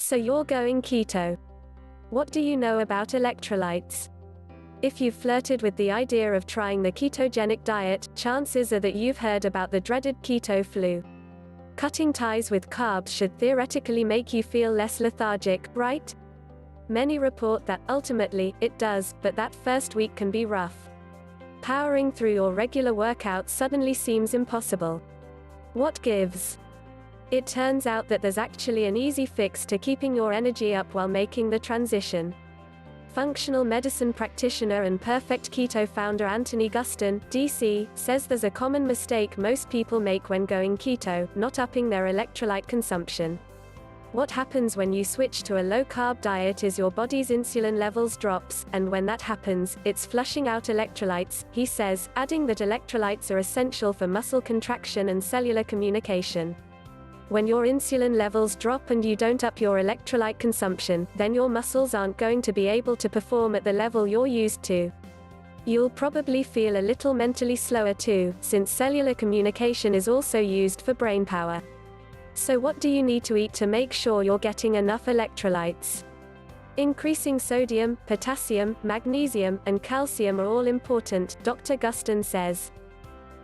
So you're going keto. What do you know about electrolytes? If you've flirted with the idea of trying the ketogenic diet, chances are that you've heard about the dreaded keto flu. Cutting ties with carbs should theoretically make you feel less lethargic, right? Many report that, ultimately, it does, but that first week can be rough. Powering through your regular workouts suddenly seems impossible. What gives? It turns out that there's actually an easy fix to keeping your energy up while making the transition. Functional medicine practitioner and Perfect Keto founder Anthony Guston, DC, says there's a common mistake most people make when going keto, not upping their electrolyte consumption. What happens when you switch to a low-carb diet is your body's insulin levels drops, and when that happens, it's flushing out electrolytes, he says, adding that electrolytes are essential for muscle contraction and cellular communication. When your insulin levels drop and you don't up your electrolyte consumption, then your muscles aren't going to be able to perform at the level you're used to. You'll probably feel a little mentally slower too, since cellular communication is also used for brain power. So what do you need to eat to make sure you're getting enough electrolytes? Increasing sodium, potassium, magnesium, and calcium are all important, Dr. Guston says.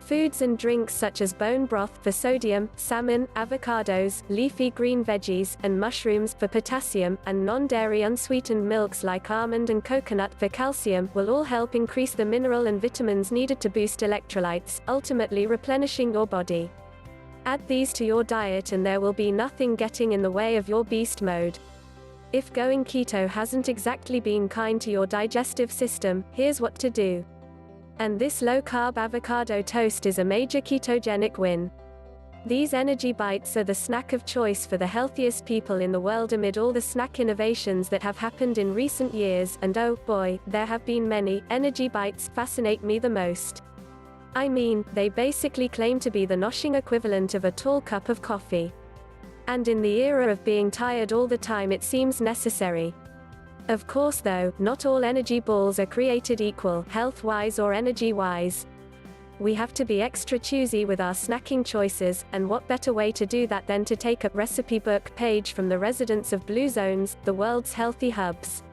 Foods and drinks such as bone broth for sodium, salmon, avocados, leafy green veggies, and mushrooms for potassium, and non-dairy unsweetened milks like almond and coconut for calcium will all help increase the mineral and vitamins needed to boost electrolytes, ultimately replenishing your body. Add these to your diet and there will be nothing getting in the way of your beast mode. If going keto hasn't exactly been kind to your digestive system, here's what to do. And this low-carb avocado toast is a major ketogenic win. These energy bites are the snack of choice for the healthiest people in the world amid all the snack innovations that have happened in recent years, and oh boy, there have been many. Energy bites fascinate me the most. I mean, they basically claim to be the noshing equivalent of a tall cup of coffee. And in the era of being tired all the time it seems necessary. Of course though, not all energy balls are created equal, health-wise or energy-wise. We have to be extra choosy with our snacking choices, and what better way to do that than to take a recipe book page from the residents of Blue Zones, the world's healthy hubs.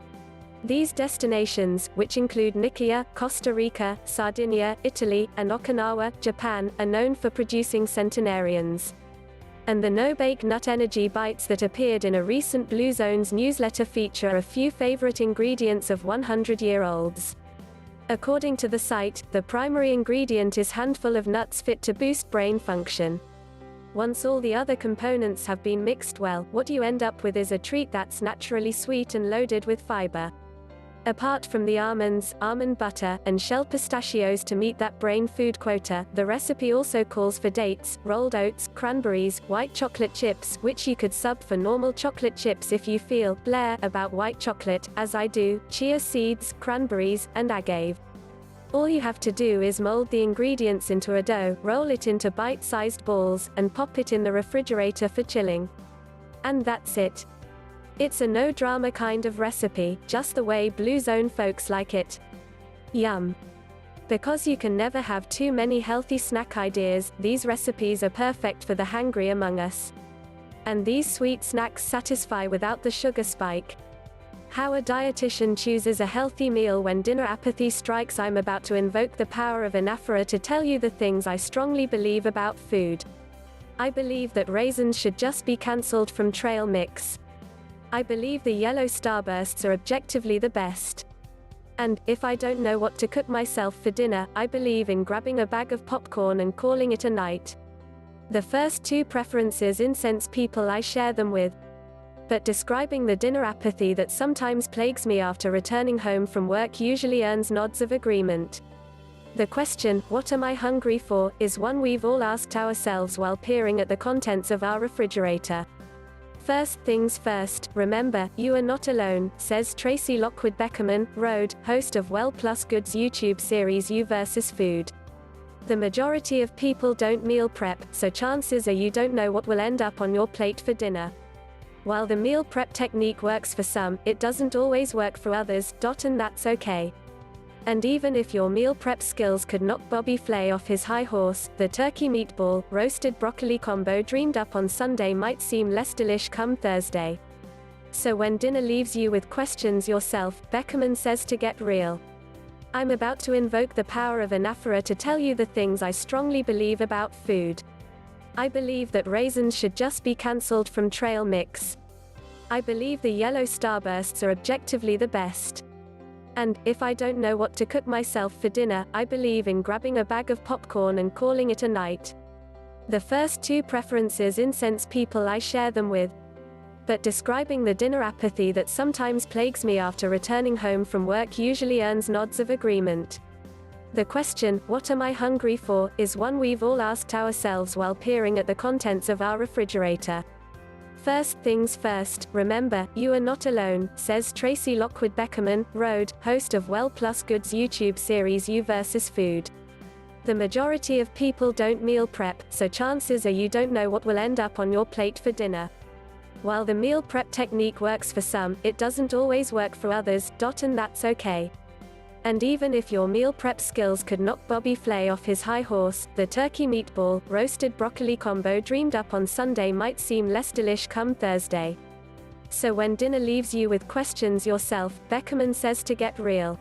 These destinations, which include Nicoya, Costa Rica, Sardinia, Italy, and Okinawa, Japan, are known for producing centenarians. And the no-bake nut energy bites that appeared in a recent Blue Zones newsletter feature a few favorite ingredients of 100-year-olds. According to the site, the primary ingredient is handful of nuts fit to boost brain function. Once all the other components have been mixed well, what you end up with is a treat that's naturally sweet and loaded with fiber. Apart from the almonds, almond butter, and shelled pistachios to meet that brain food quota, the recipe also calls for dates, rolled oats, cranberries, white chocolate chips, which you could sub for normal chocolate chips if you feel bleh about white chocolate, as I do, chia seeds, cranberries, and agave. All you have to do is mold the ingredients into a dough, roll it into bite-sized balls, and pop it in the refrigerator for chilling. And that's it. It's a no-drama kind of recipe, just the way Blue Zone folks like it. Yum. Because you can never have too many healthy snack ideas, these recipes are perfect for the hangry among us. And these sweet snacks satisfy without the sugar spike. How a dietitian chooses a healthy meal when dinner apathy strikes. I'm about to invoke the power of anaphora to tell you the things I strongly believe about food. I believe that raisins should just be cancelled from trail mix. I believe the yellow starbursts are objectively the best. And, if I don't know what to cook myself for dinner, I believe in grabbing a bag of popcorn and calling it a night. The first two preferences incense people I share them with. But describing the dinner apathy that sometimes plagues me after returning home from work usually earns nods of agreement. The question, what am I hungry for, is one we've all asked ourselves while peering at the contents of our refrigerator. First things first, remember, you are not alone, says Tracy Lockwood Beckerman, Road, host of Well Plus Good's YouTube series You vs. Food. The majority of people don't meal prep, so chances are you don't know what will end up on your plate for dinner. While the meal prep technique works for some, it doesn't always work for others, and that's okay. And even if your meal prep skills could knock Bobby Flay off his high horse, the turkey meatball, roasted broccoli combo dreamed up on Sunday might seem less delish come Thursday. So when dinner leaves you with questions yourself, Beckerman says to get real. I'm about to invoke the power of anaphora to tell you the things I strongly believe about food. I believe that raisins should just be cancelled from trail mix. I believe the yellow starbursts are objectively the best. And, if I don't know what to cook myself for dinner, I believe in grabbing a bag of popcorn and calling it a night. The first two preferences incense people I share them with. But describing the dinner apathy that sometimes plagues me after returning home from work usually earns nods of agreement. The question, what am I hungry for, is one we've all asked ourselves while peering at the contents of our refrigerator. First things first, remember, you are not alone, says Tracy Lockwood Beckerman, Road, host of Well Plus Good's YouTube series You vs. Food. The majority of people don't meal prep, so chances are you don't know what will end up on your plate for dinner. While the meal prep technique works for some, it doesn't always work for others, and that's okay. And even if your meal prep skills could knock Bobby Flay off his high horse, the turkey meatball, roasted broccoli combo dreamed up on Sunday might seem less delish come Thursday. So when dinner leaves you with questions yourself, Beckerman says to get real.